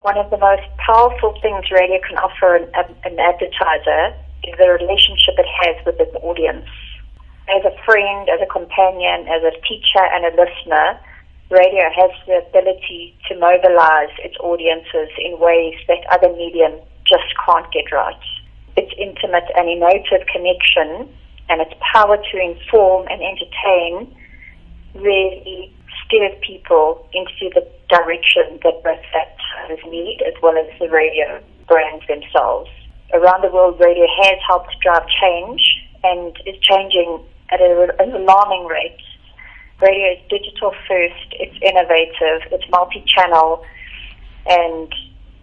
One of the most powerful things radio can offer an advertiser is the relationship it has with its audience. As a friend, as a companion, as a teacher and a listener, radio has the ability to mobilize its audiences in ways that other medium just can't get right. Its intimate and emotive connection and its power to inform and entertain really steers people into the direction that both advertisers need as well as the radio brands themselves. Around the world, radio has helped drive change and is changing at an alarming rate. Radio is digital first, it's innovative, it's multi-channel, and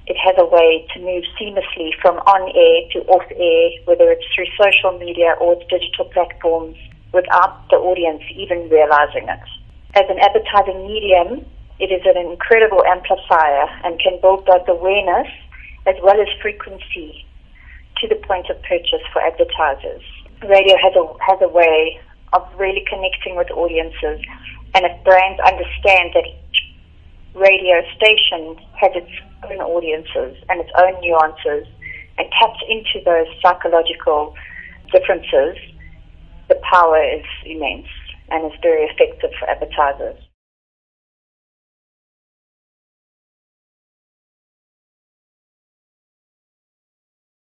it has a way to move seamlessly from on-air to off-air, whether it's through social media or its digital platforms, without the audience even realizing it. As an advertising medium, it is an incredible amplifier and can build both awareness as well as frequency to the point of purchase for advertisers. Radio has a way of really connecting with audiences, and if brands understand that each radio station has its own audiences and its own nuances and taps into those psychological differences, the power is immense and is very effective for advertisers.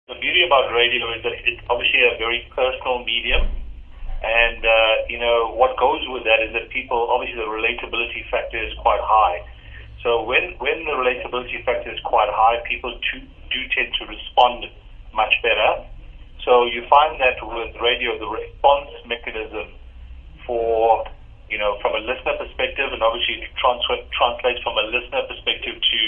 The beauty about radio is that it's obviously a very personal medium, and what goes with that is that people, obviously the relatability factor is quite high. So when the relatability factor is quite high, people do tend to respond much better. So you find that with radio, the response mechanism for, from a listener perspective, and obviously it translates from a listener perspective to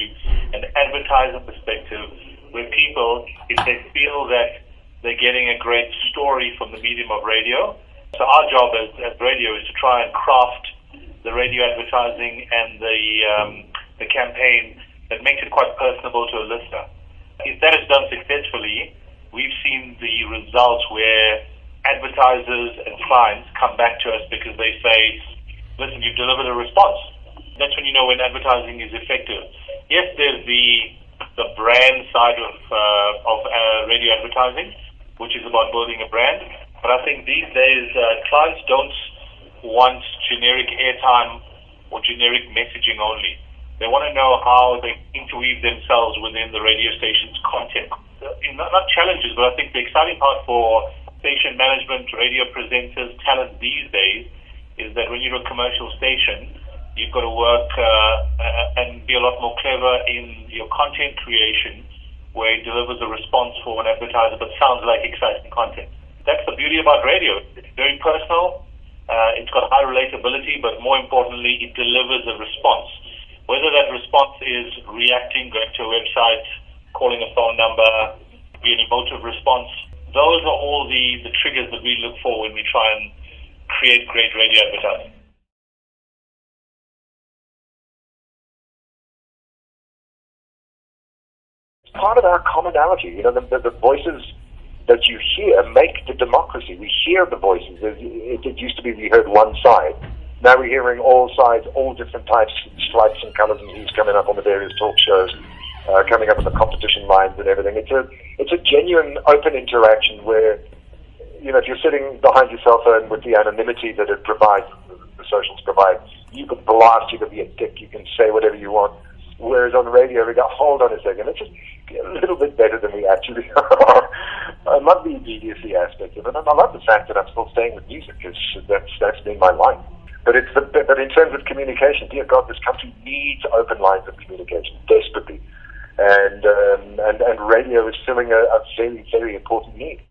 an advertiser perspective, where people, if they feel that they're getting a great story from the medium of radio. So our job as radio is to try and craft the radio advertising and the campaign that makes it quite personable to a listener. If that is done successfully, we've seen the results where advertisers and clients come back to us because they say, listen, you've delivered a response. That's when you know when advertising is effective. Yes, there's the brand side of radio advertising, which is about building a brand. But I think these days clients don't want generic airtime or generic messaging only. They want to know how they interweave themselves within the radio station's content. Not challenges, but I think the exciting part for station management, radio presenters, talent these days is that when you're a commercial station, you've got to work and be a lot more clever in your content creation, where it delivers a response for an advertiser but sounds like exciting content. That's the beauty about radio. It's very personal, it's got high relatability, but more importantly, it delivers a response. Whether that response is reacting, going to a website, calling a phone number, be an emotive response, those are all the triggers that we look for when we try and create great radio advertising. Part of our commonality, the voices that you hear make the democracy. We hear the voices. It used to be we heard one side. Now we're hearing all sides, all different types, stripes and colors, and who's coming up on the various talk shows, coming up on the competition lines and everything. It's a genuine, open interaction where, if you're sitting behind your cell phone with the anonymity that it provides, the socials provide, you can blast, you can be a dick, you can say whatever you want. Whereas on the radio, we go, hold on a second, let's just get a little bit better than we actually are. I love the immediacy aspect of it, and I love the fact that I'm still staying with music, because that's been my life. But in terms of communication, dear God, this country needs open lines of communication, desperately. And radio is filling a very, very important need.